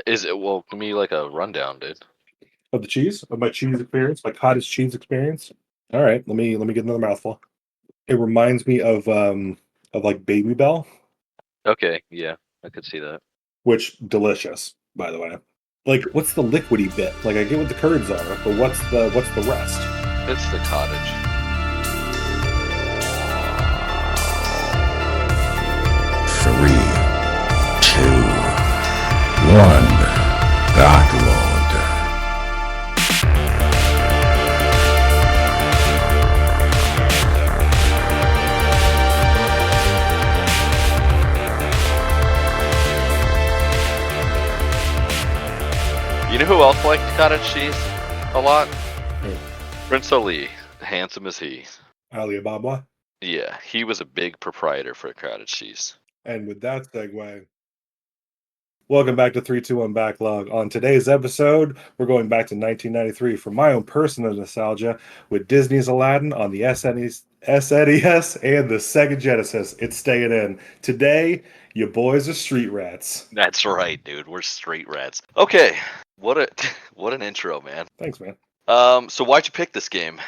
Is it? Well, give me like a rundown, dude. Of the cheese, of my cheese experience, my cottage cheese experience. All right, let me get another mouthful. It reminds me of like Baby Bell, Okay, yeah, I could see that. which delicious, by the way. Like, what's the liquidy bit? Like, I get what the curds are, but what's the rest? It's the cottage. 3, 2, 1. Dark Lord. You know who else liked cottage cheese a lot? Hmm. Prince Ali, handsome as he. Alibaba. Yeah, he was a big proprietor for cottage cheese. And with that segue, welcome back to 321 Backlog. On today's episode, we're going back to 1993 for my own personal nostalgia with Disney's Aladdin on the SNES and the SEGA Genesis. It's staying in. Today, you boys are street rats. That's right, dude. We're straight rats. Okay, what a what an intro, man. Thanks, man. So why'd you pick this game?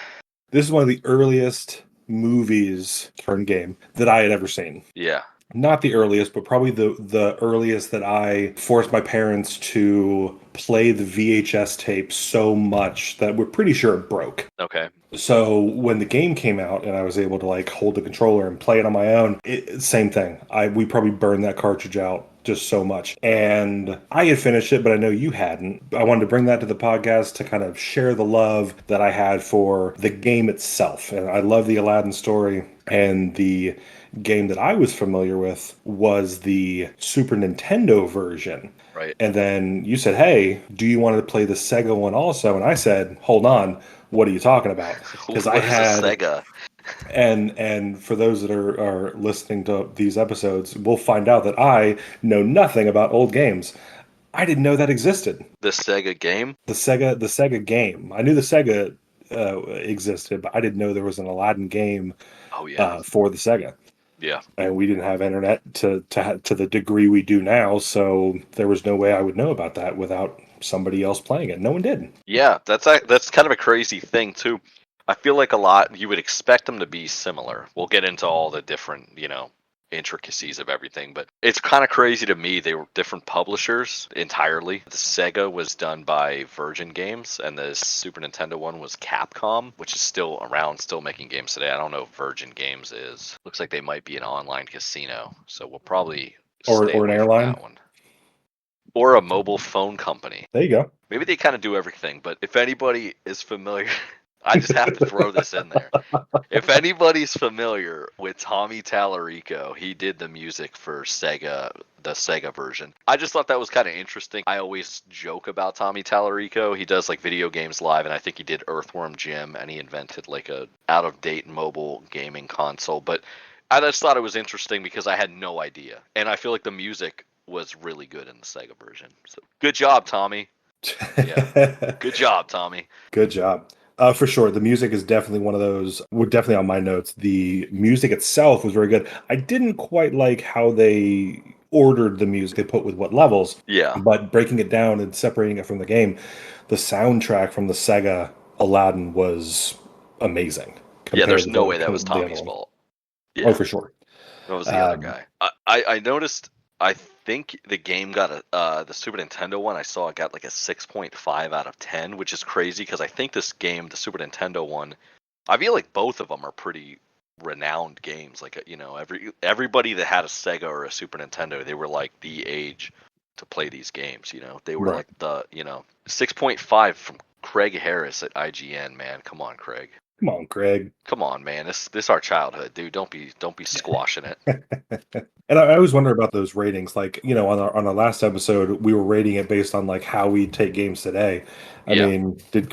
This is one of the earliest movies turned game that I had ever seen. Yeah. Not the earliest, but probably the earliest that I forced my parents to play the VHS tape so much that we're pretty sure it broke. Okay. So when the game came out and I was able to like hold the controller and play it on my own, same thing. We probably burned that cartridge out just so much. And I had finished it, but I know you hadn't. I wanted to bring that to the podcast to kind of share the love that I had for the game itself. And I love the Aladdin story, and the game that I was familiar with was the Super Nintendo version. Right. And then you said, "Hey, do you want to play the Sega one also?" And I said, "Hold on, what are you talking about?" Because I What is a had, Sega? and for those that are listening to these episodes, we'll find out that I know nothing about old games. I didn't know that existed. The Sega game? The Sega game. I knew the Sega existed, but I didn't know there was an Aladdin game Oh yeah. for the Sega. Yeah. And we didn't have internet to the degree we do now, so there was no way I would know about that without somebody else playing it. No one did. Yeah, that's kind of a crazy thing too. I feel like a lot you would expect them to be similar. We'll get into all the different, intricacies of everything, but it's kind of crazy to me they were different publishers entirely. The Sega was done by Virgin Games and the Super Nintendo one was Capcom, which is still around, still making games today. I don't know if Virgin Games is. Looks like they might be an online casino, so we'll probably stay Or an away from airline. that one. Or a mobile phone company. There you go. Maybe they kind of do everything, but if anybody is familiar, I just have to throw this in there. If anybody's familiar with Tommy Tallarico, he did the music for Sega, the Sega version. I just thought that was kind of interesting. I always joke about Tommy Tallarico. He does like video games live, and I think he did Earthworm Jim, and he invented like a out-of-date mobile gaming console. But I just thought it was interesting because I had no idea, and I feel like the music was really good in the Sega version. So good job, Tommy. Yeah, good job, Tommy. Good job. For sure. The music is definitely one of those. We're definitely on my notes. The music itself was very good. I didn't quite like how they ordered the music they put with what levels. Yeah. But breaking it down and separating it from the game, the soundtrack from the Sega Aladdin was amazing Yeah, compared there's to no the, way that was the other Tommy's one. fault. Oh, Yeah, for sure. that was the other Um, guy. I noticed. I think the game got the Super Nintendo one. I saw it got like a 6.5 out of 10, which is crazy because I think this game, the Super Nintendo one, I feel like both of them are pretty renowned games. Like everybody that had a Sega or a Super Nintendo, they were like the age to play these games. They were right. like the 6.5 from Craig Harris at IGN. Man, come on, Craig. Come on, Craig. Come on, man. This our childhood, dude. Don't be squashing it. And I always wonder about those ratings. Like, on our last episode, we were rating it based on like how we take games today. I Yeah. mean, did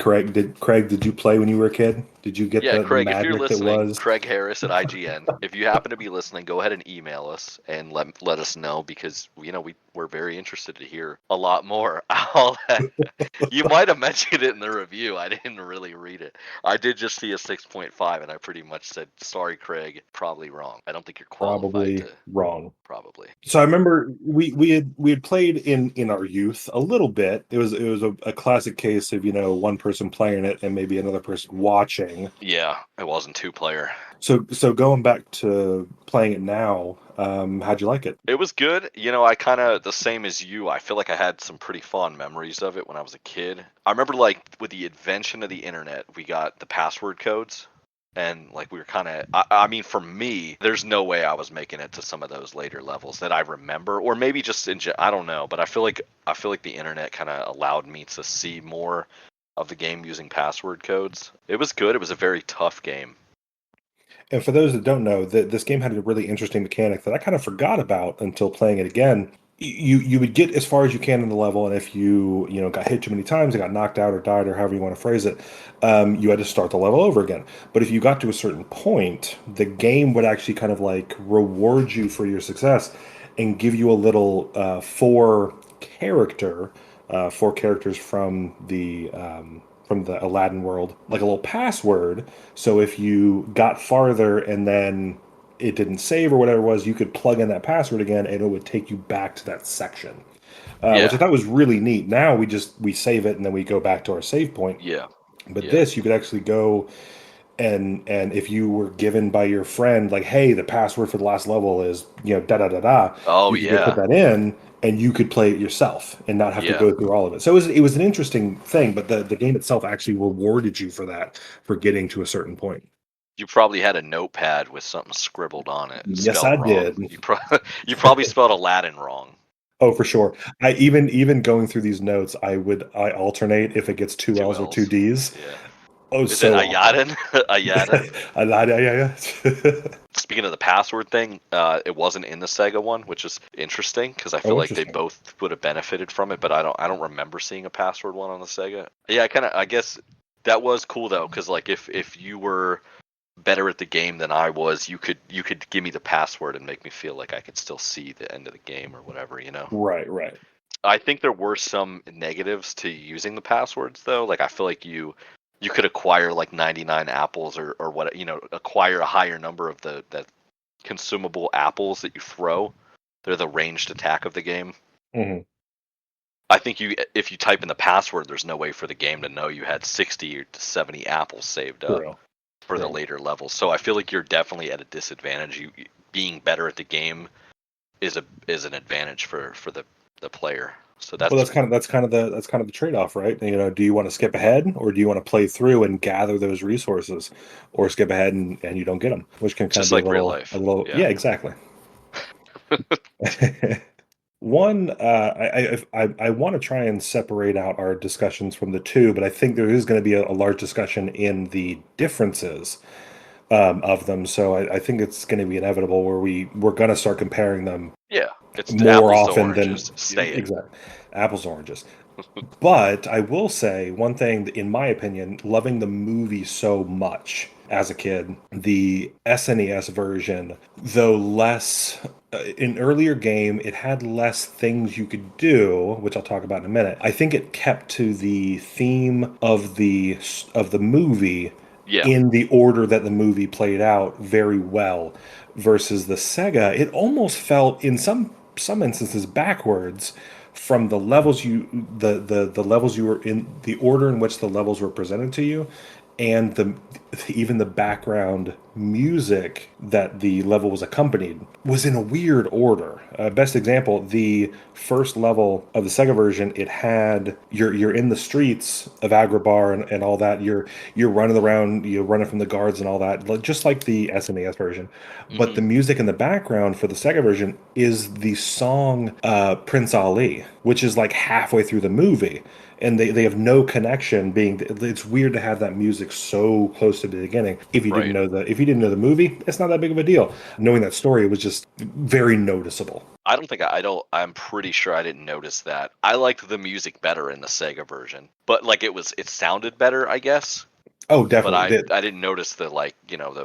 you play when you were a kid? Did you get Yeah, the Craig, if you're magic that listening, was? Craig Harris at IGN, if you happen to be listening, go ahead and email us and let us know because we're very interested to hear a lot more. All that you might have mentioned it in the review. I didn't really read it. I did just see a 6.5 and I pretty much said, "Sorry, Craig, probably wrong. I don't think you're qualified Probably to." wrong. probably. So I remember we had played in our youth a little bit. It was a classic case of one person playing it and maybe another person watching. Yeah, it wasn't 2-player. So going back to playing it now, how'd you like it? It was good. I kind of the same as you. I feel like I had some pretty fond memories of it when I was a kid. I remember like with the invention of the internet, we got the password codes. And like we were kind of, I mean, for me, there's no way I was making it to some of those later levels that I remember, or maybe just I don't know. But I feel like the internet kind of allowed me to see more of the game using password codes. It was good. It was a very tough game. And for those that don't know, this game had a really interesting mechanic that I kind of forgot about until playing it again. You would get as far as you can in the level, and if you got hit too many times, got knocked out or died or however you want to phrase it, you had to start the level over again. But if you got to a certain point, the game would actually kind of like reward you for your success and give you a little four characters from the Aladdin world, like a little password. So if you got farther and then it didn't save or whatever it was, you could plug in that password again and it would take you back to that section, which I thought was really neat. Now we save it and then we go back to our save point. Yeah. But this, you could actually go and if you were given by your friend, like, hey, the password for the last level is, da da da da. Oh, you could go put that in and you could play it yourself and not have to go through all of it. So it was an interesting thing, but the game itself actually rewarded you for that, for getting to a certain point. You probably had a notepad with something scribbled on it. Yes, I did. You probably spelled Aladdin wrong. Oh, for sure. I even going through these notes, I alternate if it gets two L's or two D's. Yeah. Oh, is it Aladdin? Aladdin. Aladdin. Speaking of the password thing, it wasn't in the Sega one, which is interesting because I feel like they both would have benefited from it, but I don't remember seeing a password one on the Sega. Yeah, I guess that was cool though, because like if you were better at the game than I was, you could give me the password and make me feel like I could still see the end of the game or whatever, Right. I think there were some negatives to using the passwords though. Like I feel like you could acquire like 99 apples or what, acquire a higher number of the consumable apples that you throw. They're the ranged attack of the game. Mm-hmm. I think if you type in the password, there's no way for the game to know you had 60 to 70 apples saved up for the later levels. So I feel like you're definitely at a disadvantage. You being better at the game is an advantage for the player. So that's kind of the trade-off, right? Do you want to skip ahead or do you want to play through and gather those resources, or skip ahead and you don't get them, which can kind just of be like real life. Yeah, exactly. One, I want to try and separate out our discussions from the two, but I think there is going to be a large discussion in the differences of them. So I think it's going to be inevitable where we're going to start comparing them. Yeah, it's more often than exactly apples and oranges. But I will say one thing that, in my opinion, loving the movie so much as a kid, the SNES version, though less an earlier game, it had less things you could do, which I'll talk about in a minute. I think it kept to the theme of the movie. Yeah. In the order that the movie played out very well, versus the Sega, it almost felt in some instances backwards from the levels the levels you were in, the order in which the levels were presented to you, and even the background music that the level was accompanied was in a weird order. Best example, the first level of the Sega version, it had you're in the streets of Agrabah and all that. You're running around, you're running from the guards and all that, just like the SNES version. Mm-hmm. But the music in the background for the Sega version is the song Prince Ali, which is like halfway through the movie. And they have no connection. It's weird to have that music so close to the beginning. If you didn't know the movie, it's not that big of a deal. Knowing that story, it was just very noticeable. I'm pretty sure I didn't notice that. I liked the music better in the Sega version, but like it sounded better, I guess. Oh, definitely. But I didn't notice the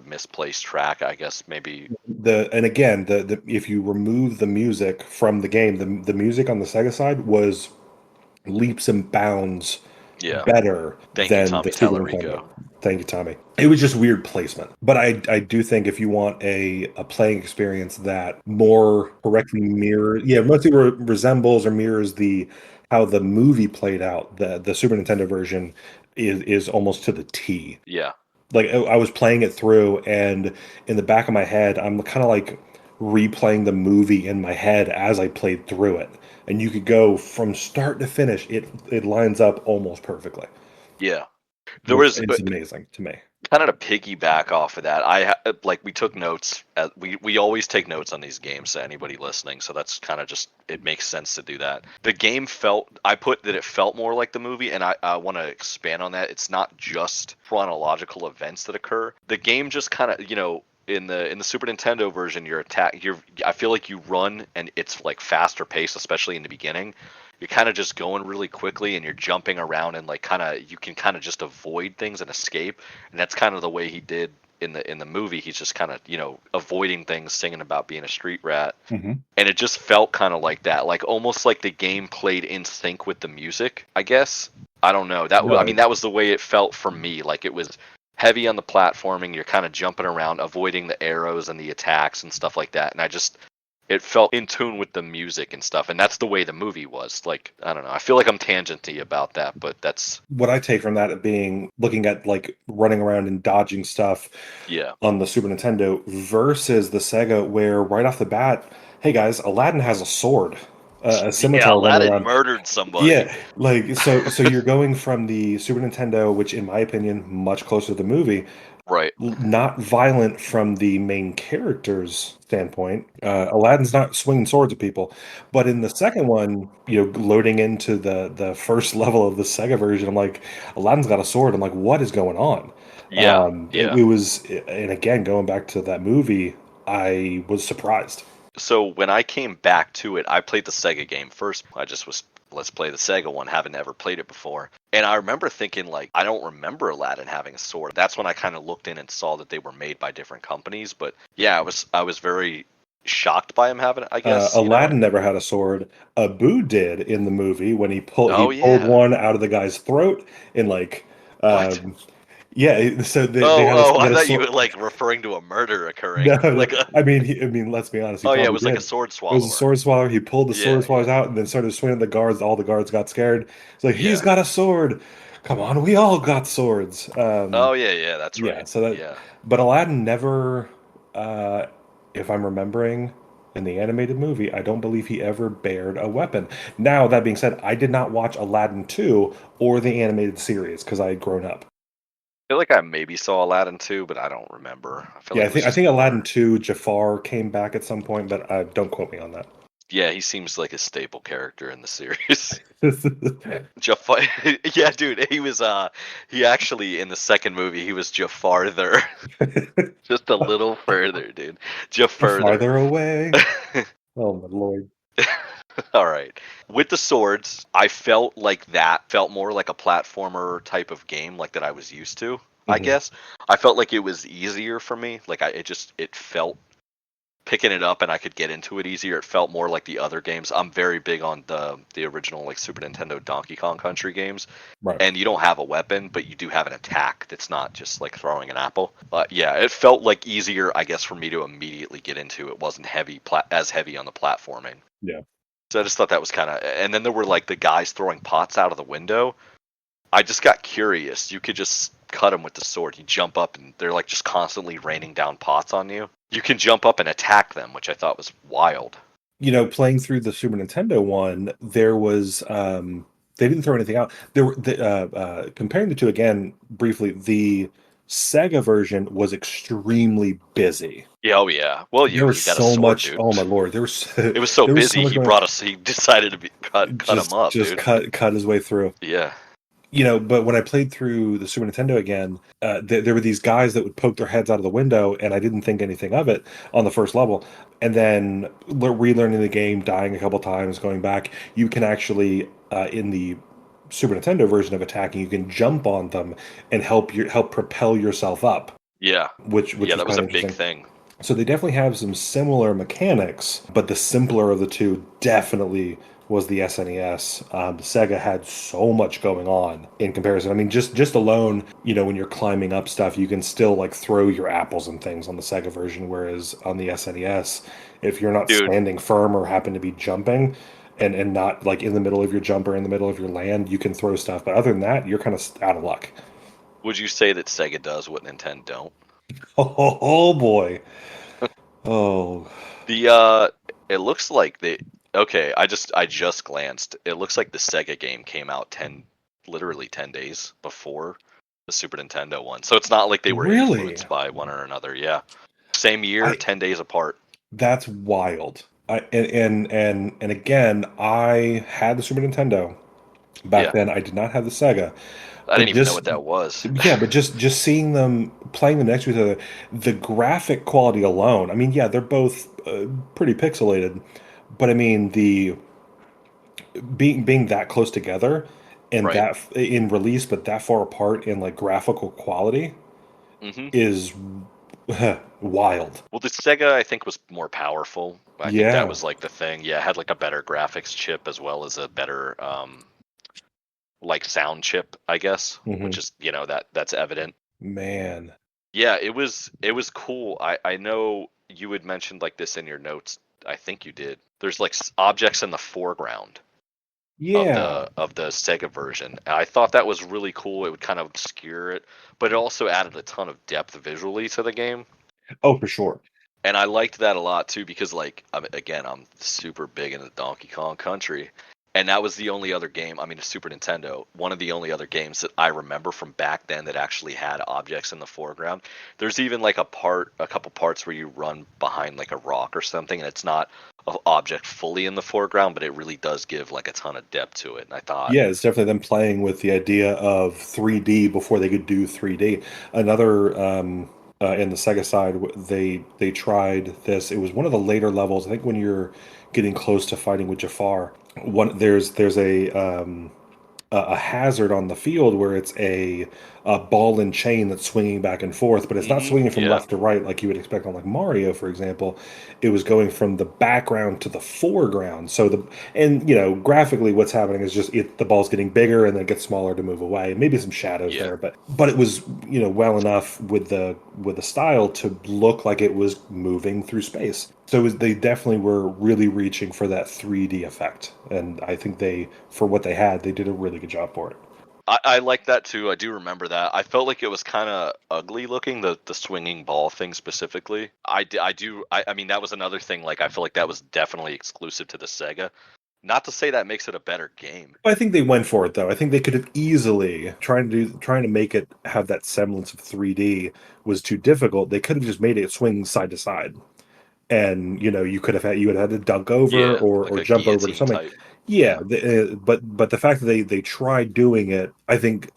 misplaced track. I guess maybe if you remove the music from the game, the music on the Sega side was leaps and bounds better than the Super Nintendo. Thank you, Tommy. It was just weird placement. But I do think if you want a playing experience that more correctly mirrors, mostly resembles or mirrors how the movie played out, the Super Nintendo version is almost to the T. Yeah. Like I was playing it through, and in the back of my head, I'm kind of like replaying the movie in my head as I played through it. And you could go from start to finish. It lines up almost perfectly. Yeah. There was It's amazing to me. kind of to piggyback off of that. We took notes. We always take notes on these games to anybody listening, so that's kind of just, it makes sense to do that. The game it felt more like the movie, and I want to expand on that. It's not just chronological events that occur. The game just kind of, in the Super Nintendo version, I feel like you run and it's like faster paced, especially in the beginning. You're kind of just going really quickly and you're jumping around and like you can kind of just avoid things and escape. And that's kind of the way he did in the movie. He's just kind of, avoiding things, singing about being a street rat. Mm-hmm. And it just felt kind of like that, like almost like the game played in sync with the music, I guess. I don't know. That was the way it felt for me. Like it was heavy on the platforming. You're kind of jumping around, avoiding the arrows and the attacks and stuff like that. And it felt in tune with the music and stuff, and that's the way the movie was. Like, I don't know. I feel like I'm tangenty about that, but that's what I take from that being looking at like running around and dodging stuff on the Super Nintendo versus the Sega, where right off the bat, hey guys, Aladdin has a sword. A scimitar. Yeah, Aladdin murdered somebody. Yeah, like so you're going from the Super Nintendo, which in my opinion, much closer to the movie. Right. Not violent from the main character's standpoint. Aladdin's not swinging swords at people. But in the second one, loading into the first level of the Sega version, I'm like, Aladdin's got a sword. I'm like, what is going on? Yeah. It was, and again, going back to that movie, I was surprised. So when I came back to it, I played the Sega game first. Let's play the Sega one, haven't ever played it before. And I remember thinking, like, I don't remember Aladdin having a sword. That's when I kind of looked in and saw that they were made by different companies. But yeah, I was very shocked by him having it, I guess. Aladdin never had a sword. Abu did in the movie when he pulled one out of the guy's throat and like yeah, so they had I thought you were like referring to a murder occurring. No, I mean, let's be honest. It was like a sword swallower. It was a sword swallower. He pulled the sword swallowers out and then started swinging at the guards. All the guards got scared. It's like, he's got a sword. Come on, we all got swords. That's right. Yeah, so but Aladdin never, if I'm remembering, in the animated movie, I don't believe he ever bared a weapon. Now, that being said, I did not watch Aladdin 2 or the animated series because I had grown up. I feel like I maybe saw Aladdin 2, but I don't remember. I think Aladdin 2, Jafar came back at some point, but don't quote me on that. Yeah, he seems like a staple character in the series. Jafar, yeah, dude, he actually, in the second movie, he was Jafarther. Just a little further, dude. Jafarther. Farther away. Oh, my Lord. All right. With the swords, I felt like that felt more like a platformer type of game, like that I was used to, I guess. I felt like it was easier for me. Like it felt picking it up and I could get into it easier. It felt more like the other games. I'm very big on the original like Super Nintendo Donkey Kong Country games. Right. And you don't have a weapon, but you do have an attack that's not just like throwing an apple. But yeah, it felt like easier, I guess, for me to immediately get into. It wasn't as heavy on the platforming. Yeah. So I just thought that was kind of, and then there were like the guys throwing pots out of the window. I just got curious. You could just cut them with the sword. You jump up and they're like just constantly raining down pots on you. You can jump up and attack them, which I thought was wild. Playing through the Super Nintendo one, there was, they didn't throw anything out. There were, comparing the two again, briefly, the Sega version was extremely busy. Yeah, oh yeah. Well, there was so much. Dude. Oh my Lord, it was so busy. He decided to cut him up. Just dude. cut his way through. Yeah. But when I played through the Super Nintendo again, there were these guys that would poke their heads out of the window, and I didn't think anything of it on the first level. And then relearning the game, dying a couple times, going back, you can actually in the Super Nintendo version of attacking, you can jump on them and help propel yourself up. Yeah. Which that was a big thing. So they definitely have some similar mechanics, but the simpler of the two definitely was the SNES. Sega had so much going on in comparison. I mean, just alone, when you're climbing up stuff, you can still like throw your apples and things on the Sega version, whereas on the SNES, if you're not Dude, standing firm or happen to be jumping, and not like in the middle of your jump or in the middle of your land, you can throw stuff. But other than that, you're kind of out of luck. would you say that Sega does what Nintendo don't? Oh boy. Oh. The it looks like okay, I just glanced. It looks like the Sega game came out literally 10 days before the Super Nintendo one. So it's not like they were Really? influenced by one or another. Yeah. Same year, 10 days apart. That's wild. And again, I had the Super Nintendo. Back Yeah. then, I did not have the Sega. I But didn't even know what that was. yeah, but just seeing them playing them next to each other, the graphic quality alone. I mean, yeah, they're both pretty pixelated, but I mean the being that close together and Right. that in release, but that far apart in like graphical quality Hmm. is wild. Well, the Sega I think was more powerful. I think that Yeah. was like the thing. Yeah, it had like a better graphics chip as well as a better like sound chip, I guess, Hmm. which is, that's evident. Man. Yeah, it was cool. I know you had mentioned like this in your notes. I think you did. There's like objects in the foreground of Yeah. the Sega version. And I thought that was really cool. It would kind of obscure it, but it also added a ton of depth visually to the game. Oh, for sure. And I liked that a lot too because like I'm super big into Donkey Kong Country. And that was the only other game, I mean, a Super Nintendo, one of the only other games that I remember from back then that actually had objects in the foreground. There's even like a couple parts where you run behind like a rock or something, and it's not an object fully in the foreground, but it really does give like a ton of depth to it. And I thought, Yeah, it's definitely them playing with the idea of 3D before they could do 3D. Another in the Sega side, they tried this. It was one of the later levels. I think when you're getting close to fighting with Jafar, there's a hazard on the field where it's a ball and chain that's swinging back and forth, but it's not swinging from yeah, left to right like you would expect on like Mario, for example. It was going from the background to the foreground. Graphically, what's happening is just the ball's getting bigger and then it gets smaller to move away. Maybe some shadows yeah. there, but it was well enough with the style to look like it was moving through space. So they definitely were really reaching for that 3D effect, and I think for what they had, they did a really good job for it. I like that too. I do remember that. I felt like it was kind of ugly looking, the swinging ball thing specifically. I mean, that was another thing. Like, I feel like that was definitely exclusive to the Sega. Not to say that makes it a better game. I think they went for it though. I think they could have easily trying to make it have that semblance of 3D was too difficult. They could have just made it swing side to side, and you would have had to dunk over Yeah, or like a jump over to guillotine something. type. Yeah, Yeah. but the fact that they tried doing it, I think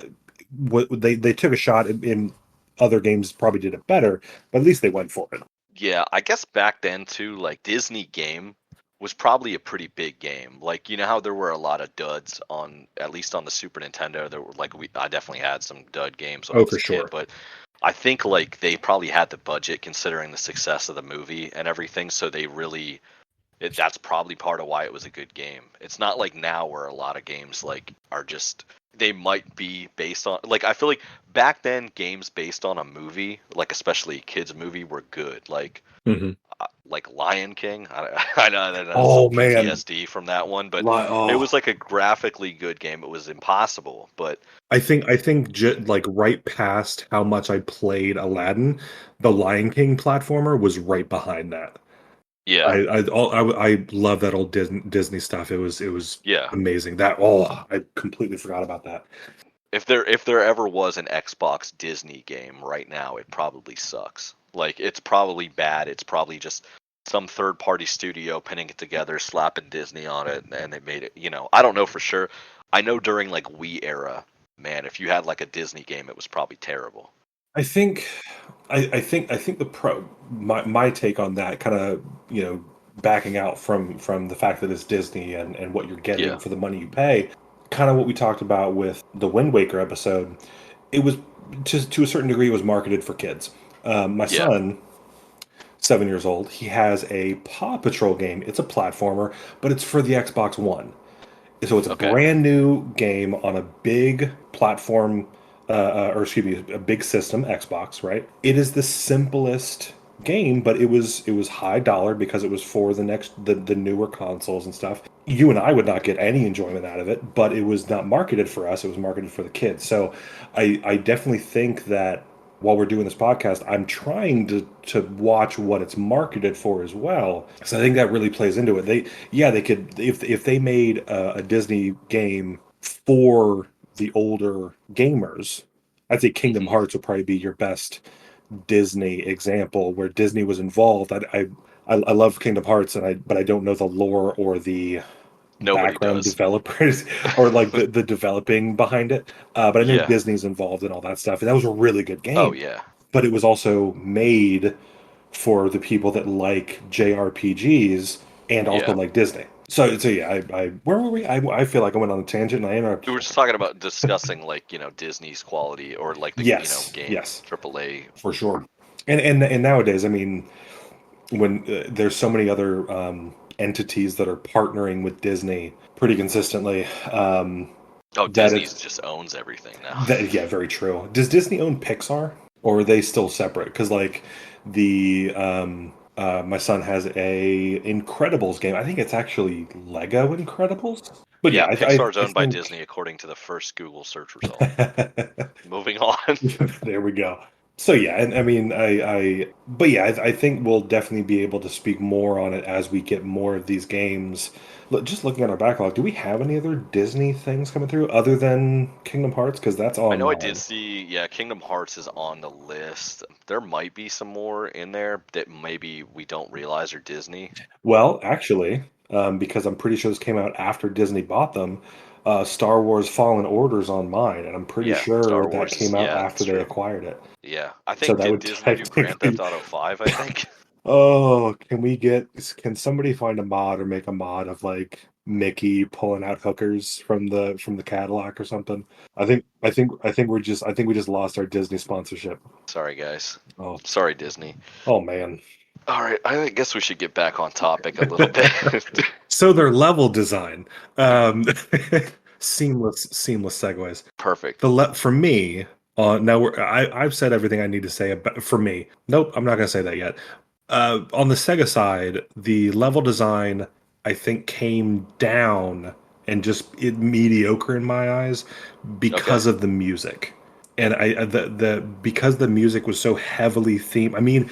what they took a shot in other games probably did it better, but at least they went for it. Yeah, I guess back then too, like Disney game was probably a pretty big game. Like, you know how there were a lot of duds on, at least on the Super Nintendo. There were like I definitely had some dud games when I Oh, was for a kid, sure. but I think like they probably had the budget considering the success of the movie and everything, so they really that's probably part of why it was a good game. It's not like now where a lot of games like are just they might be based on like I feel like back then games based on a movie, like especially a kids movie, were good. Hmm. Like Lion King. I know that has some Oh man, PTSD from that one, but it oh, was like a graphically good game. It was impossible, but I think like right past how much I played Aladdin, the Lion King platformer was right behind that. yeah, I love that old Disney stuff. It was yeah. amazing. I completely forgot about that. If there ever was an Xbox Disney game right now, it probably sucks. Like it's probably bad. It's probably just some third party studio pinning it together, slapping Disney on it, and they made it. I don't know for sure. I know during like Wii era, man, if you had like a Disney game, it was probably terrible. I think I think my take on that kind of backing out from the fact that it's Disney and what you're getting Yeah, for the money you pay, kind of what we talked about with the Wind Waker episode. It was to a certain degree it was marketed for kids. My yeah, son, 7 years old, he has a Paw Patrol game. It's a platformer, but it's for the Xbox One. So it's a Okay. brand new game on a big platform, or excuse me, a big system, Xbox, right? It is the simplest game, but it was high dollar because it was for the newer consoles and stuff. You and I would not get any enjoyment out of it, but it was not marketed for us. It was marketed for the kids. So I definitely think that while we're doing this podcast, I'm trying to watch what it's marketed for as well. So I think that really plays into it. They could, if they made a Disney game for the older gamers, I'd say Kingdom Hmm. Hearts would probably be your best Disney example where Disney was involved. I love Kingdom Hearts, but I don't know the lore or the Nobody background does. developers or like the developing behind it. But I know Yeah. Disney's involved in all that stuff, and that was a really good Oh game. yeah. But it was also made for the people that like JRPGs and also Yeah. like Disney. So yeah, I where were we? I feel like I went on a tangent and I We interrupted were you. just talking about discussing like, Disney's quality or like the, Yes, game yes, AAA. for sure. And nowadays, I mean, when there's so many other entities that are partnering with Disney pretty consistently, Oh, that Disney's it's just owns everything now. that yeah, very true. Does Disney own Pixar, or are they still separate? Because like the my son has a Incredibles game. I think it's actually Lego Incredibles. But yeah, Yeah, Pixar's I owned by think Disney according to the first Google search result. Moving on. there we go. So yeah, and I mean, but yeah, I think we'll definitely be able to speak more on it as we get more of these games. Just looking at our backlog, do we have any other Disney things coming through other than Kingdom Hearts? Because that's I on know I did mine. see, yeah, Kingdom Hearts is on the list. There might be some more in there that maybe we don't realize are Disney. Well, actually, because I'm pretty sure this came out after Disney bought them, Star Wars Fallen Order's on mine, and I'm pretty Yeah, sure Star that Wars is, came out yeah, after that's they true. acquired it. Yeah, I So think that did would Disney do Grand technically. Theft Auto 5, I think? Oh, can somebody find a mod or make a mod of like Mickey pulling out hookers from the Cadillac or something? I think we just lost our Disney sponsorship. Sorry, guys. Oh, Sorry, Disney. oh man. All right, I guess we should get back on topic a little bit. So their level design, um, seamless segues. Perfect. For me, now I've said everything I need to say about for me. Nope, I'm not going to say that yet. On the Sega side, the level design I think came down and just mediocre in my eyes Okay. because of the music. And the because the music was so heavily themed. I mean,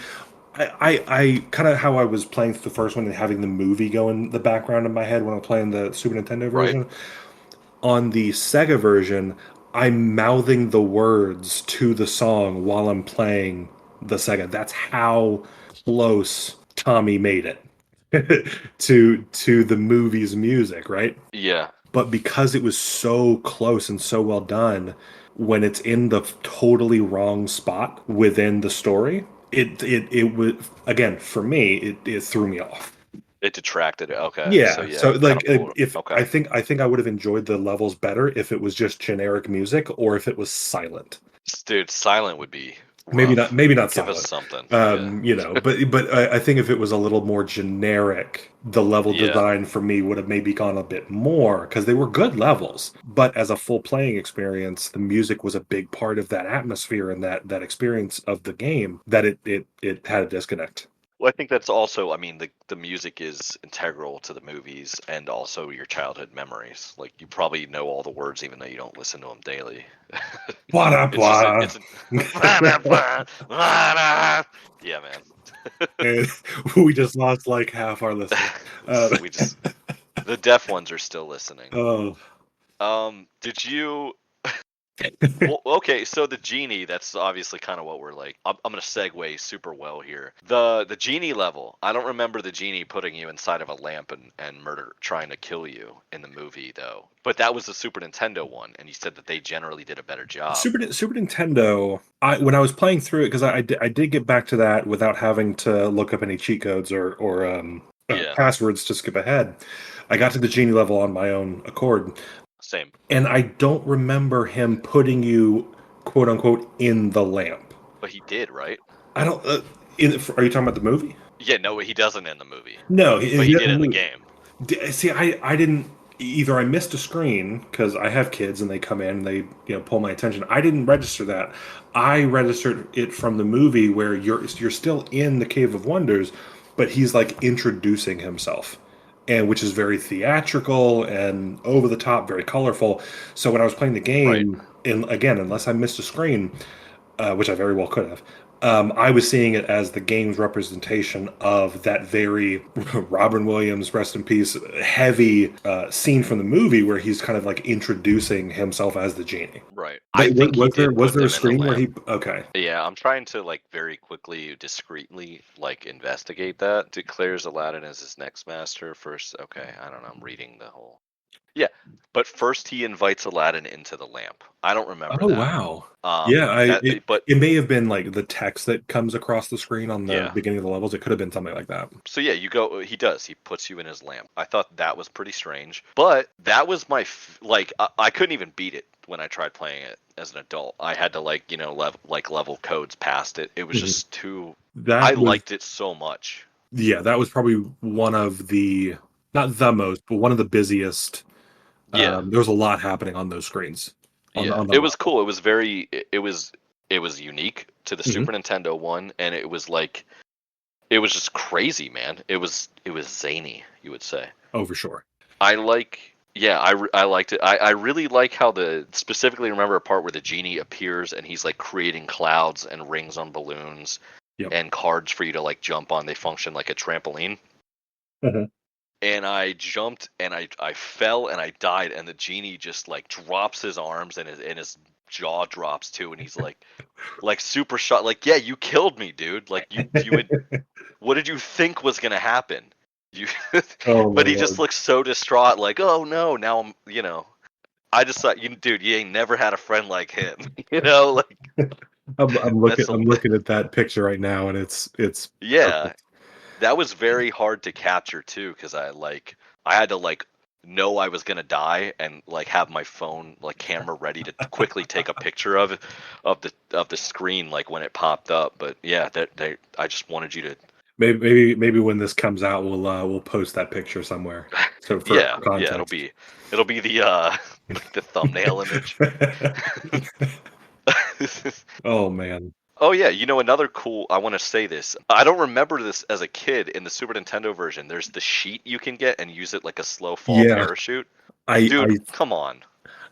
I kind of how I was playing through the first one and having the movie go in the background in my head when I'm playing the Super Nintendo Right. version. On the Sega version, I'm mouthing the words to the song while I'm playing the Sega. That's how close Tommy made it to the movie's music, right? Yeah. But because it was so close and so well done, when it's in the totally wrong spot within the story, it would again for me it threw me off. It detracted it. Okay. So Yeah, yeah, so kind like of pulled. if Okay. I think I would have enjoyed the levels better if it was just generic music or if it was silent. Dude, silent would be rough. Maybe not Give us silent. something. Yeah. But I think if it was a little more generic, the level Yeah. design for me would have maybe gone a bit more because they were good levels. But as a full playing experience, the music was a big part of that atmosphere and that experience of the game that it had a disconnect. Well, I think that's also, I mean, the music is integral to the movies and also your childhood memories. Like you probably know all the words even though you don't listen to them daily. Blah, It's just blah. it's a, yeah, man. And we just lost like half our listeners. We just the deaf ones are still listening. Oh, Did you Well, okay, so the genie, that's obviously kind of what we're like. I'm gonna segue super well here. The genie level, I don't remember the genie putting you inside of a lamp and trying to kill you in the movie though. But that was the Super Nintendo one, and you said that they generally did a better job. Super Nintendo. When I was playing through it because I did get back to that without having to look up any cheat codes or Yeah, passwords to skip ahead. I got to the genie level on my own accord, same. and I don't remember him putting you quote unquote in the lamp. But he did, right? I don't. Are you talking about the movie? Yeah, no, he doesn't in the movie, No, but he he did in the doesn't. game. See, I didn't. either I missed a screen because I have kids and they come in and they pull my attention. I didn't register that. I registered it from the movie where you're still in the Cave of Wonders, but he's like introducing himself, and which is very theatrical and over the top, very colorful. So when I was playing the Right. game, and again, unless I missed a screen, which I very well could have. I was seeing it as the game's representation of that very Robin Williams, rest in peace, heavy scene from the movie where he's kind of like introducing himself as the genie. Right. I think he Was there did put a them in the screen where lamp. he? Okay. Yeah, I'm trying to like very quickly, discreetly like investigate that. Declares Aladdin as his next master first. Okay, I don't know. I'm reading the whole. Yeah, but first he invites Aladdin into the lamp. I don't remember Oh that. wow. Yeah, But it may have been like the text that comes across the screen on the yeah. beginning of the levels. It could have been something like that. So yeah, you go. He does. He puts you in his lamp. I thought that was pretty strange, but that was my I couldn't even beat it when I tried playing it as an adult. I had to level codes past it. It was Mhm. just too. I That was liked it so much. Yeah, that was probably one of the not the most, but one of the busiest. Yeah, There was a lot happening on those screens yeah. on the It was level. cool. It was very. It was unique to the Hmm. Super Nintendo one, and it was like it was just crazy, man. It was zany, you would say. Oh, for sure. I liked it. I really like how specifically remember a part where the genie appears and he's like creating clouds and rings on balloons Yep. and cards for you to like jump on. They function like a trampoline. Mhm. And I jumped and I fell and I died and the genie just like drops his arms and his jaw drops too and he's like super shot like yeah you killed me dude like you would what did you think was gonna happen? You, Oh my but he just lord. looks so distraught, like, oh no, now I just thought, dude, you ain't never had a friend like him, like that's I'm looking at that picture right now, and it's yeah, perfect. that was very hard to capture too, because I had to like know I was gonna die and like have my phone like camera ready to quickly take a picture of the screen like when it popped up, but yeah, I just wanted you to. Maybe when this comes out, we'll post that picture somewhere. So for Yeah, context. it'll be the the thumbnail image. Oh man. Oh yeah, another cool. I want to say this. I don't remember this as a kid in the Super Nintendo version. There's the sheet you can get and use it like a slow fall Yeah. parachute. I Dude, I come on.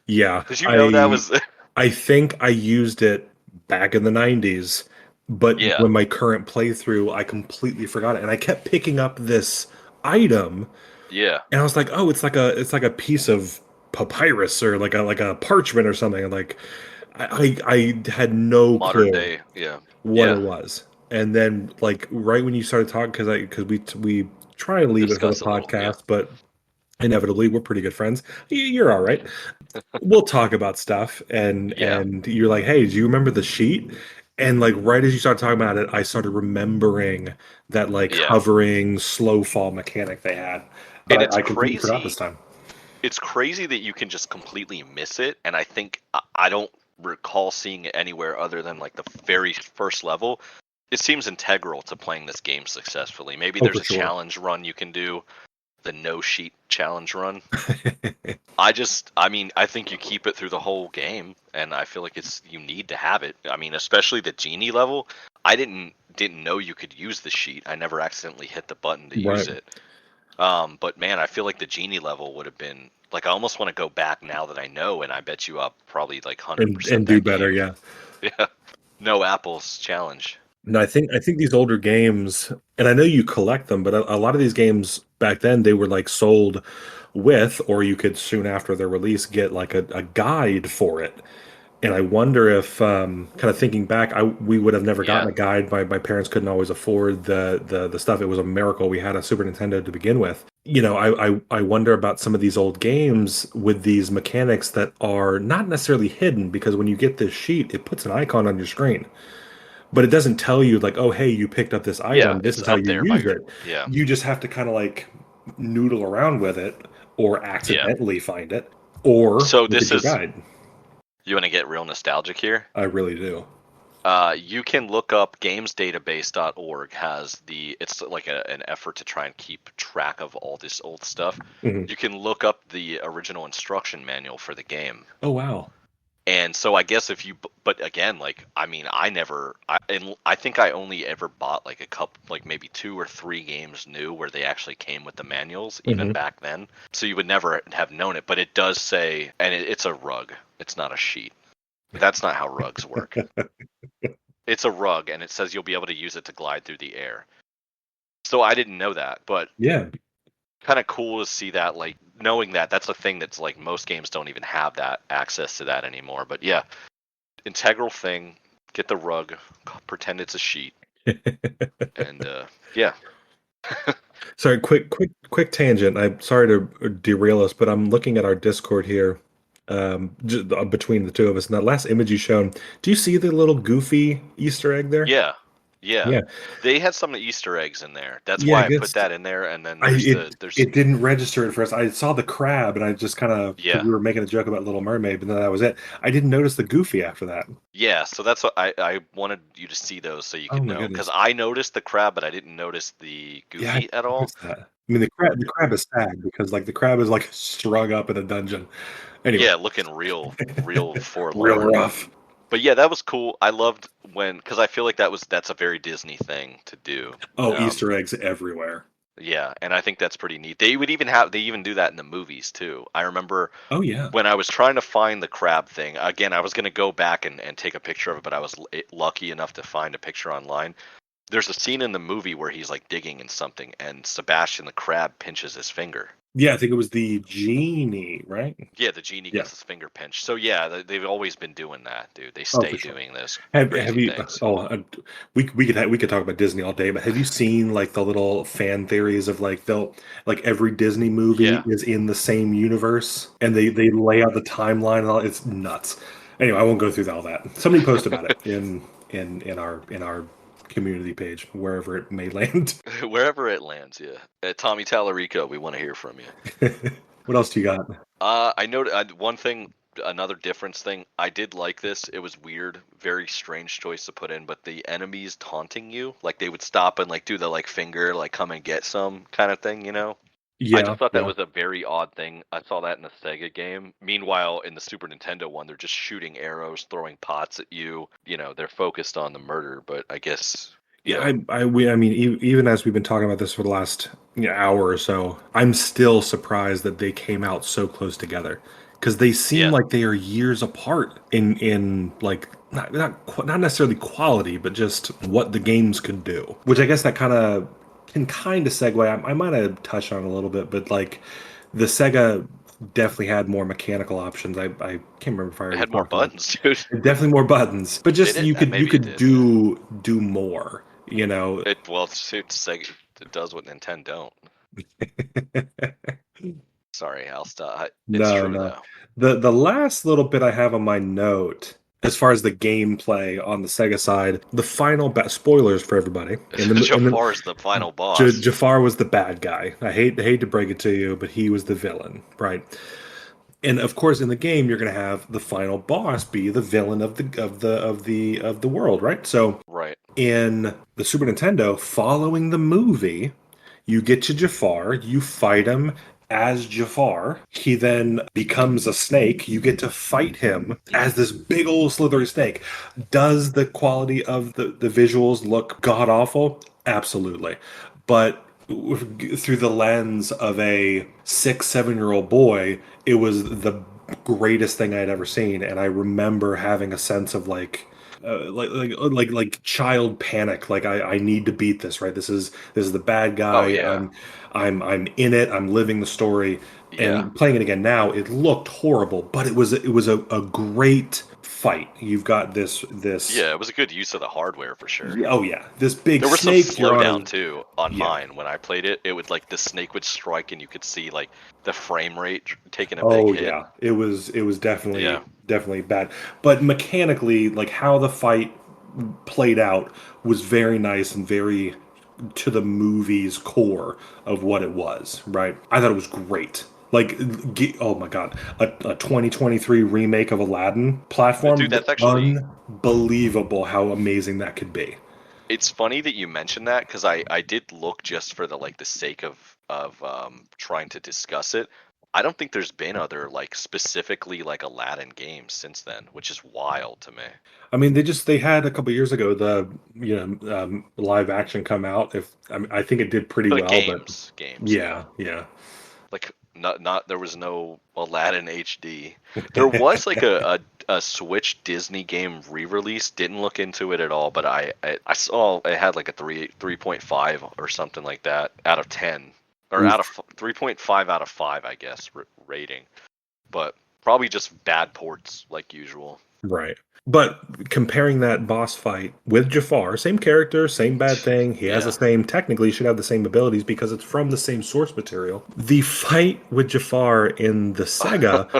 yeah. Did you know that was? I think I used it back in the 90s, but Yeah, when my current playthrough, I completely forgot it. And I kept picking up this item, yeah. and I was like, "Oh, it's like a piece of papyrus or like a parchment or something." And like I had no Modern clue day. Yeah, what it yeah. was. And then like right when you started talking, because we try and leave it for the Discuss a little. Yeah, podcast, but inevitably we're pretty good friends. You're all right. We'll talk about stuff, yeah, and you're like, hey, do you remember the sheet? And like right as you started talking about it, I started remembering that like yeah. hovering slow fall mechanic they had, And but I completely forgot this time. It's crazy that you can just completely miss it. And I think I don't recall seeing it anywhere other than like the very first level. It seems integral to playing this game successfully. Maybe Oh, there's for a sure. challenge run you can do, the no sheet challenge run. I mean, I think you keep it through the whole game, and I feel like you need to have it. I mean, especially the genie level. I didn't know you could use the sheet. I never accidentally hit the button to use Right. it. But man, I feel like the genie level would have been like I almost want to go back now that I know, and I bet you I'll probably like And 100% do that better, game. yeah. Yeah, no apples challenge. No, I think these older games, and I know you collect them, but a lot of these games back then they were like sold with, or you could soon after their release get like a guide for it. And I wonder if, kind of thinking back, we would have never gotten Yeah, a guide. My parents couldn't always afford the stuff. It was a miracle we had a Super Nintendo to begin with. I wonder about some of these old games with these mechanics that are not necessarily hidden because when you get this sheet, it puts an icon on your screen, but it doesn't tell you like, oh, hey, you picked up this yeah, item. This it's is how up you there by use your it. yeah, You just have to kind of like noodle around with it or yeah. accidentally find it or So look this at your is guide. you want to get real nostalgic here. I really do. You can look up gamesdatabase.org has it's like an effort to try and keep track of all this old stuff. Mhm. You can look up the original instruction manual for the game. Oh wow. And so I guess but again, like, I mean, I think I only ever bought like a couple, like maybe 2 or 3 games new where they actually came with the manuals, even Mhm. back then. So you would never have known it, but it does say, and it's a rug. It's not a sheet. That's not how rugs work. It's a rug, and it says you'll be able to use it to glide through the air. So I didn't know that, but Yeah. kind of cool to see that, like, knowing that that's a thing that's like most games don't even have that access to that anymore. But yeah, integral thing. Get the rug, pretend it's a sheet, and yeah. Sorry, quick tangent. I'm sorry to derail us, but I'm looking at our Discord here, between the two of us. And that last image you shown, do you see the little goofy Easter egg there? Yeah, yeah. Yeah, They had some Easter eggs in there. That's yeah. I why I put guess that in there. And then I there's it didn't register at first. I saw the crab, and I just kind of, because yeah, we were making a joke about Little Mermaid, but then that was it. I didn't notice the goofy after that. yeah. So that's what I wanted you to see those so you Oh could my know, because goodness. I noticed the crab, but I didn't notice the Yeah, I goofy at all. noticed that. I mean, the crab is sad because like the crab is like strung up in a dungeon. Anyway, Yeah, looking real real forlorn. rough. But yeah, that was cool. I loved because I feel like that's a very Disney thing to do. Oh, Easter eggs everywhere. Yeah, and I think that's pretty neat. They even do that in the movies too. I remember Oh yeah. when I was trying to find the crab thing. Again, I was going to go back and take a picture of it, but I was lucky enough to find a picture online. There's a scene in the movie where he's like digging in something, and Sebastian the crab pinches his finger. Yeah, I think it was the genie, right? Yeah, the genie Yeah. gets his finger pinched. So yeah, they've always been doing that, dude. They Oh, for stay sure. doing this Have crazy you? things. Oh, we could talk about Disney all day, but have you seen like the little fan theories of like they'll like every Disney movie Yeah. is in the same universe, and they lay out the timeline and all. It's nuts. Anyway, I won't go through all that. Somebody post about it in our community page, wherever it may land. Wherever it lands, yeah. Tommy Tallarico, we want to hear from you. What else do you got? I noted one thing, another difference thing. I did like this. It was weird, very strange choice to put in, but the enemies taunting you, like they would stop and like do the like finger, like come and get some kind of thing, you know? I Yeah, just thought that yeah. was a very odd thing. I saw that in the Sega game. Meanwhile, in the Super Nintendo one, they're just shooting arrows, throwing pots at you. You know, they're focused on the murder, but I guess, Yeah, yeah, I mean, even as we've been talking about this for the last hour or so, I'm still surprised that they came out so close together because they seem yeah, like they are years apart in like not necessarily quality, but just what the games could do. Which I guess that can kind of segue. I might have touched on it a little bit, but like the Sega definitely had more mechanical options. I can't remember if I it already had more talked about buttons, dude. definitely more buttons, but just Did it? you Maybe it could did, yeah. do more, you know. Well, it's Sega. It does what Nintendo don't. Sorry, I'll stop. It's No, true no. though. The last little bit I have on my note, as far as the gameplay on the Sega side, the final spoilers for everybody. Jafar is the final boss. Jafar was the bad guy. I hate to break it to you, but he was the villain, right? And of course, in the game, you're going to have the final boss be the villain of the world, right? So Right. in the Super Nintendo, following the movie, you get to Jafar, you fight him as Jafar. He then becomes a snake. You get to fight him as this big old slithery snake. Does the quality of the visuals look god awful? Absolutely. But through the lens of a 6, 7-year-old boy, it was the greatest thing I'd ever seen. And I remember having a sense of like child panic. Like I need to beat this, right? This is the bad Oh guy. yeah. I'm in it. I'm living the story. Yeah. And playing it again now, it looked horrible, but it was a great fight. You've got this. Yeah, it was a good use of the hardware for sure. Oh yeah, this big There was some snake. You're on slowdown a too on yeah. mine when I played it. It would like the snake would strike and you could see like the frame rate taking a big Oh hit. yeah, it was definitely Yeah. definitely bad. But mechanically, like how the fight played out was very nice and very to the movie's core of what it was, right? I thought it was great. Like, oh my god, a 2023 remake of Aladdin platform, Dude, that's actually. unbelievable how amazing that could be. It's funny that you mentioned that because I did look just for the sake of trying to discuss it. I don't think there's been other like specifically like Aladdin games since then, which is wild to me. I mean, they had a couple years ago the live action come out. If I think it did pretty But well, but games, yeah. yeah, yeah. Like not there was no Aladdin HD. There was like a Switch Disney game re-release. Didn't look into it at all, but I saw it had like a 3.5 or something like that out of 10 or out of 3.5 out of 5, I guess, rating. But probably just bad ports like usual. Right. But comparing that boss fight with Jafar, same character, same bad thing. He has the Yeah. same, technically, should have the same abilities because it's from the same source material. The fight with Jafar in the Sega Yeah.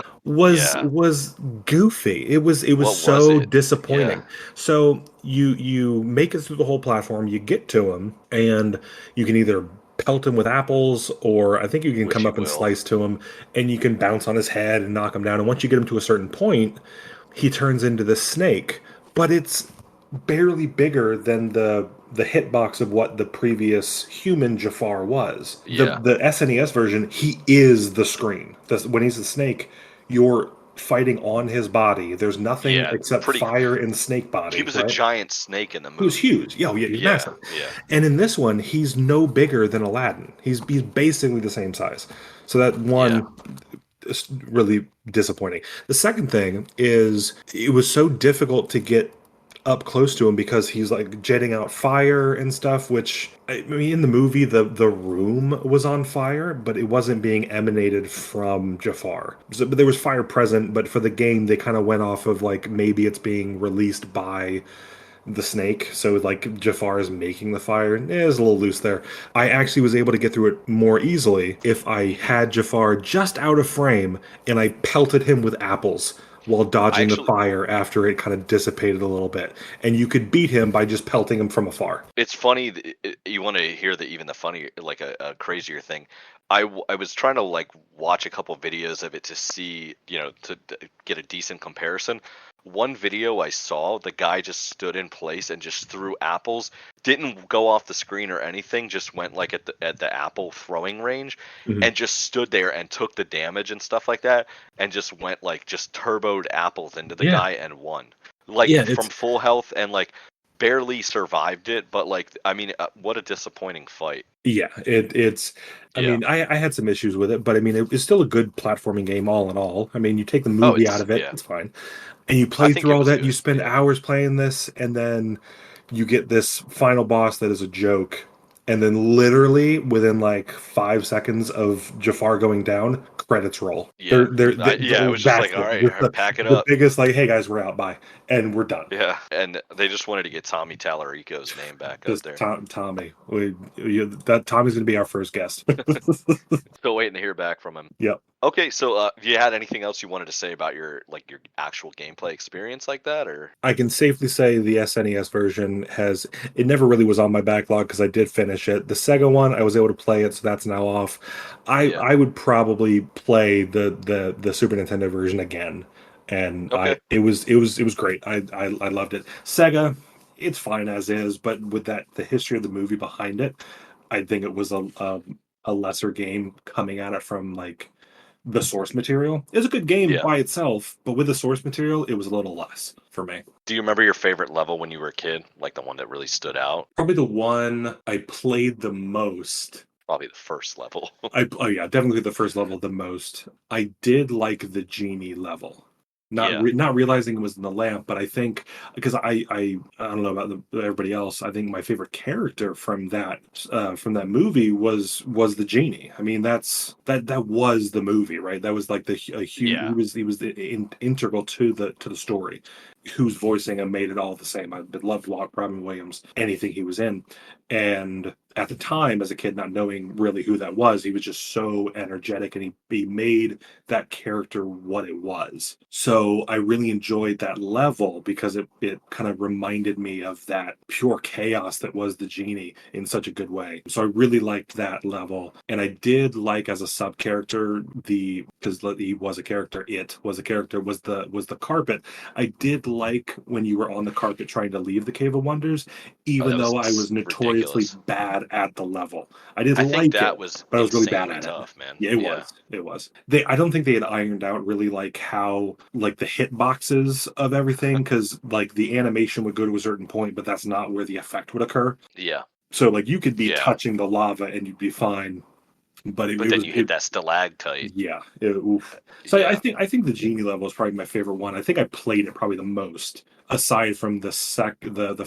was goofy. It was What was so it? Yeah. disappointing. So you make it through the whole platform, you get to him, and you can either pelt him with apples, or I think you can Which come you up and will. slice to him, and you can bounce on his head and knock him down. And once you get him to a certain point, he turns into this snake, but it's barely bigger than the hitbox of what the previous human Jafar was. Yeah. The SNES version, he is the screen. When he's the snake, you're fighting on his body. There's nothing Yeah. except Pretty. fire and snake He body, was a right? giant snake in the He was movie. huge. Yeah, yeah, he's Yeah. massive. Yeah. And in this one, he's no bigger than Aladdin. He's basically the same size. So that Yeah. one is really disappointing. The second thing is it was so difficult to get up close to him because he's like jetting out fire and stuff, which I mean in the movie the room was on fire, but it wasn't being emanated from Jafar. But there was fire present, but for the game they kind of went off of like maybe it's being released by the snake. So like Jafar is making the fire. It's a little loose there. I actually was able to get through it more easily if I had Jafar just out of frame and I pelted him with apples while I dodging the actually. fire after it kind of dissipated a little bit. And you could beat him by just pelting him from afar. It's funny. You want to hear even the funny, like a crazier thing. I was trying to like watch a couple videos of it to see, to get a decent comparison. One video I saw, the guy just stood in place and just threw apples. Didn't go off the screen or anything. Just went like at the apple throwing range, Mhm. and just stood there and took the damage and stuff like that, and just went like just turboed apples into the Yeah. guy and won. Like Yeah, from it's full health and like barely survived it, but like I mean, what a disappointing fight. yeah, it's I Yeah. mean, I had some issues with it, but I mean it's still a good platforming game all in all. I mean, you take the Oh, movie out it's of it, yeah. it's fine. And you I play think through it all was that, you good. spend Yeah. hours playing this, and then you get this final boss that is a joke. And then literally within like 5 seconds of Jafar going down, credits roll. Yeah. Yeah. It was just That's like, all it. right, Just pack it the up. biggest like, hey guys, we're out, bye, and we're done. Yeah. And they just wanted to get Tommy Tallarico's name back up Just there. Tommy, that Tommy's going to be our first guest. Still waiting to hear back from him. Yep. Okay, so if you had anything else you wanted to say about your actual gameplay experience like that, or I can safely say the SNES version it never really was on my backlog because I did finish it. The Sega one, I was able to play it, so that's now off. yeah. I would probably play the Super Nintendo version again. And Okay. it was great. I loved it. Sega, it's fine as is, but with the history of the movie behind it, I think it was a lesser game coming at it from like the source material. It's a good game Yeah. by itself, but with the source material, it was a little less for me. Do you remember your favorite level when you were a kid? Like the one that really stood out? Probably the one I played the most. Probably the first level. Oh yeah, definitely the first level the most. I did like the genie level. Yeah. Not realizing it was in the lamp, but I think because I don't know about everybody else. I think my favorite character from that movie was the genie. I mean that was the movie, right? That was like a huge. Yeah. He was integral to the story. Who's voicing him made it all the same. I loved Robin Williams anything he was in, and at the time, as a kid, not knowing really who that was, he was just so energetic, and he made that character what it was. So I really enjoyed that level because it kind of reminded me of that pure chaos that was the genie in such a good way. So I really liked that level. And I did like, as a sub character, the because he was a character, it was a character, was the carpet. I did like when you were on the carpet trying to leave the Cave of Wonders, Oh, even that though I was was notoriously ridiculous. bad at the level. I did I think like that it, was but I was really bad insanely at it. tough, man. Yeah, it Yeah. was. It was. I don't think they had ironed out really like how like the hit boxes of everything, because like the animation would go to a certain point, but that's not where the effect would occur. Yeah. So like you could be Yeah. touching the lava and you'd be fine, but But then you hit that stalactite. yeah, oof. So I Yeah. think the genie level is probably my favorite one. I think I played it probably the most, aside from the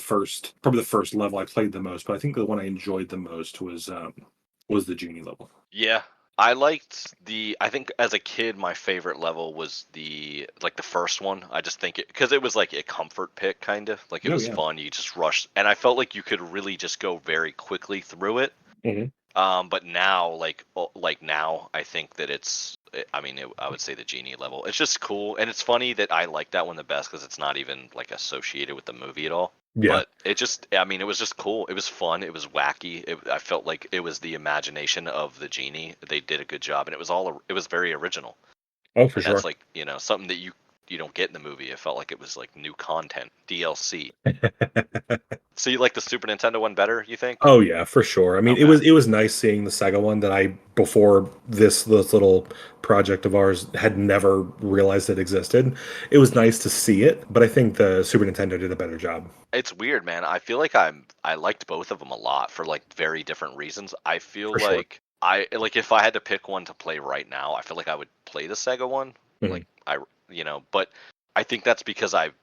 first, probably the first level I played the most. But I think the one I enjoyed the most was the genie level. Yeah. I liked I think as a kid my favorite level was the first one. I just think it because it was like a comfort pick kind of. Like it Oh was yeah. fun. You just rush and I felt like you could really just go very quickly through it. Mhm. But now, like now, I think that I mean, I would say the genie level. It's just cool, and it's funny that I like that one the best because it's not even like associated with the movie at all. Yeah. But I mean, it was just cool. It was fun. It was wacky. I felt like it was the imagination of the genie. They did a good job, and it was very original. Oh, for And sure. that's like something that you don't get in the movie. It felt like it was like new content, DLC. So you like the Super Nintendo one better? You think? Oh yeah, for sure. I mean, Okay. it was nice seeing the Sega one that I, before this little project of ours, had never realized it existed. It was nice to see it, but I think the Super Nintendo did a better job. It's weird, man. I feel like I liked both of them a lot for like very different reasons. I feel For sure. like if I had to pick one to play right now, I feel like I would play the Sega one. Mhm. Like but I think that's because I've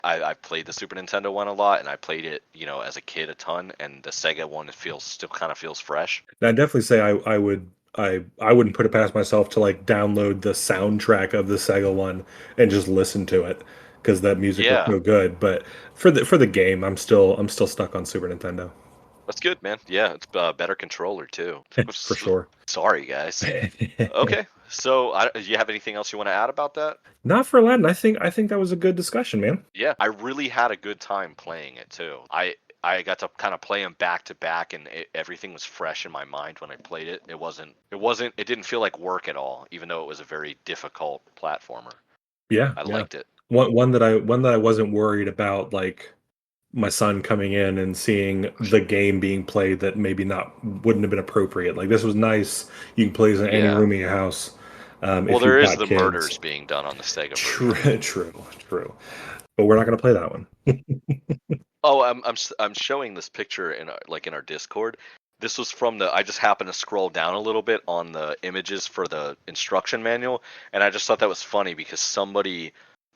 played the Super Nintendo one a lot and I played it, as a kid a ton, and the Sega one still kind of feels fresh. And I'd definitely say I wouldn't put it past myself to like download the soundtrack of the Sega one and just listen to it, because that music was Yeah, so good. But for the game, I'm still stuck on Super Nintendo. that's good, man. Yeah, it's a better controller too. For sure. Sorry, guys. Okay, so do you have anything else you want to add about that? Not for Aladdin. I think that was a good discussion, man. Yeah, I really had a good time playing it too. I got to kind of play them back to back, and everything was fresh in my mind when I played it. It didn't feel like work at all, even though it was a very difficult platformer. Yeah, I yeah. liked it. One that I wasn't worried about, like my son coming in and seeing the game being played that maybe not wouldn't have been appropriate. Like, this was nice. You can play this in any Yeah. room in your house. Well, If there you've is got the kids. murders being done on the Sega True, version. true. But we're not going to play that one. Oh, I'm showing this picture in our Discord. This was from I just happened to scroll down a little bit on the images for the instruction manual, and I just thought that was funny because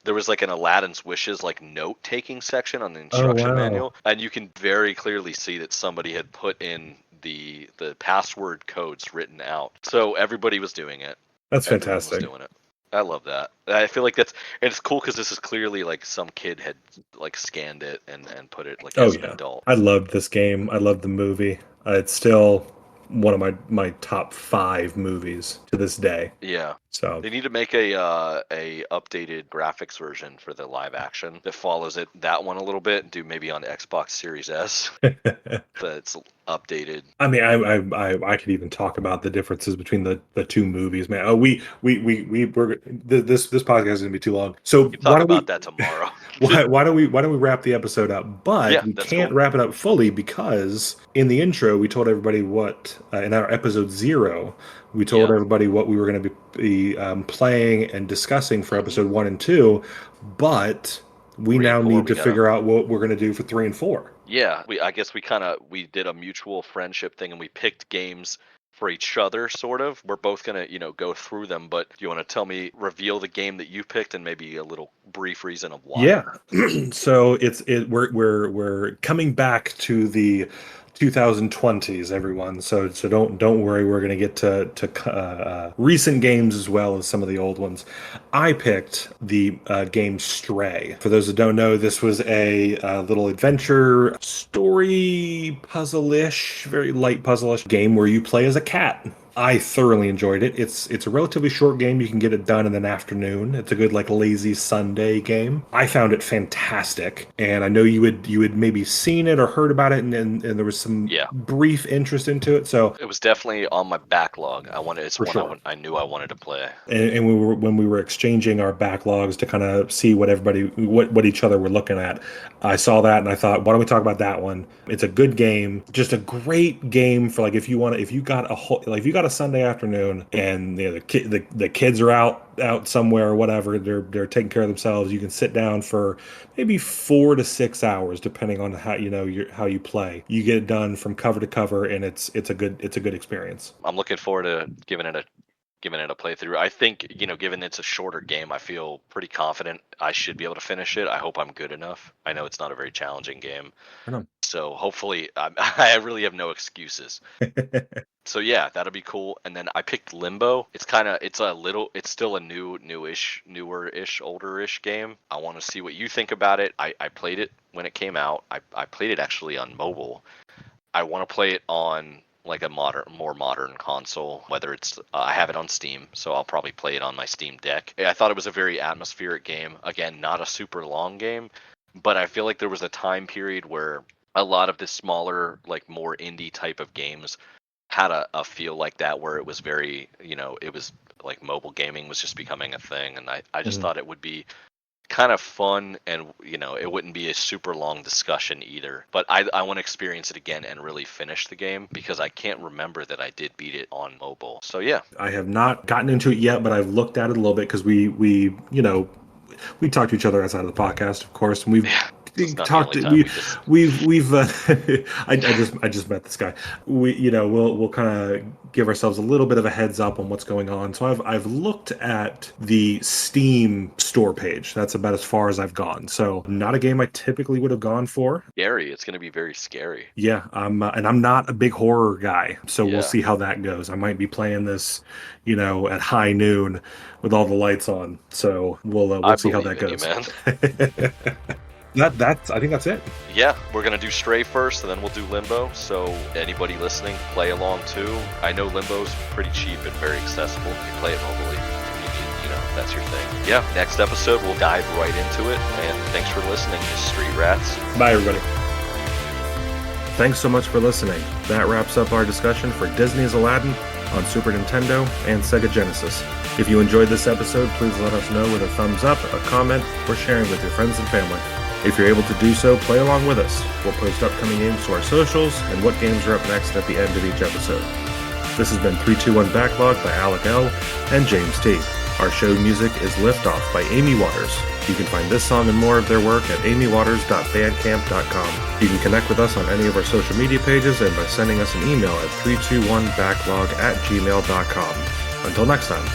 there was like an Aladdin's Wishes like note taking section on the Oh instruction wow, manual, and you can very clearly see that somebody had put in the password codes written out. So everybody was doing it. that's Everyone was fantastic. doing it. I love that. I feel like and it's cool because this is clearly like some kid had like scanned it and put it like Oh as an yeah, adult. I loved this game. I loved the movie. It's still one of my top 5 movies to this day. Yeah. So They need to make a updated graphics version for the live action that follows that one a little bit and do maybe on Xbox Series S that's updated. I mean, I could even talk about the differences between the two movies, man. Oh, this podcast is gonna be too long. So We can talk about that tomorrow. why don't we wrap the episode up? But Yeah, we that's can't cool. wrap it up fully because in the intro we told everybody what in our episode 0 we told Yeah. everybody what we were going to be playing and discussing for Mhm. episode 1 and 2, but we 3 and now 4 need we to gotta. figure out what we're going to do for 3 and 4. Yeah, I guess we did a mutual friendship thing and we picked games for each other sort of. We're both going to, go through them, but do you want to reveal the game that you picked and maybe a little brief reason of why? Yeah. So we're coming back to the 2020s, everyone. So don't worry. We're going to get to recent games as well as some of the old ones. I picked the game Stray. For those that don't know, this was a little adventure story puzzle-ish, very light puzzle-ish game where you play as a cat. I thoroughly enjoyed it. It's a relatively short game. You can get it done in an afternoon. It's a good like lazy Sunday game. I found it fantastic, and I know you had maybe seen it or heard about it, and there was some brief interest into it. So it was definitely on my backlog. It's for one sure. I knew I wanted to play. And when we were exchanging our backlogs to kind of see what each other were looking at, I saw that and I thought, why don't we talk about that one? It's a good game, just a great game for like if you got a Sunday afternoon and the kids are out somewhere or whatever, they're taking care of themselves. You can sit down for maybe 4 to 6 hours, depending on how you play. You get it done from cover to cover, and it's a good experience. I'm looking forward to giving it a playthrough. I think, given it's a shorter game, I feel pretty confident I should be able to finish it. I hope I'm good enough. I know it's not a very challenging game. I know. So hopefully, I really have no excuses. So yeah, that'll be cool. And then I picked Limbo. It's still a newer-ish, older-ish game. I want to see what you think about it. I played it when it came out. I played it actually on mobile. I want to play it on like a more modern console, whether it's I have it on Steam, so I'll probably play it on my Steam Deck. I thought it was a very atmospheric game. Again, not a super long game, but I feel like there was a time period where a lot of the smaller, like more indie type of games had a feel like that, where it was very, it was like mobile gaming was just becoming a thing, and I just thought it would be kind of fun, and it wouldn't be a super long discussion either, but I want to experience it again and really finish the game, because I can't remember that I did beat it on mobile. So yeah, I have not gotten into it yet, but I've looked at it a little bit because we talk to each other outside of the podcast, of course, and we've talked. We've I just met this guy. We'll kind of give ourselves a little bit of a heads up on what's going on. So I've looked at the Steam store page. That's about as far as I've gone. So not a game I typically would have gone for. Scary. It's going to be very scary. Yeah, and I'm not a big horror guy, so we'll see how that goes. I might be playing this, at high noon with all the lights on. So we'll see how that goes. I think that's it. Yeah, we're going to do Stray first, and then we'll do Limbo. So anybody listening, play along too. I know Limbo's pretty cheap and very accessible. You play it mobily, if that's your thing. Yeah, next episode we'll dive right into it. And thanks for listening to Street Rats. Bye, everybody. Thanks so much for listening. That wraps up our discussion for Disney's Aladdin on Super Nintendo and SEGA Genesis. If you enjoyed this episode, please let us know with a thumbs up, a comment, or sharing with your friends and family. If you're able to do so, play along with us. We'll post upcoming games to our socials and what games are up next at the end of each episode. This has been 321 Backlog by Alec L. and James T. Our show music is Lift Off by Amy Waters. You can find this song and more of their work at amywaters.bandcamp.com. You can connect with us on any of our social media pages and by sending us an email at 321backlog@gmail.com. Until next time.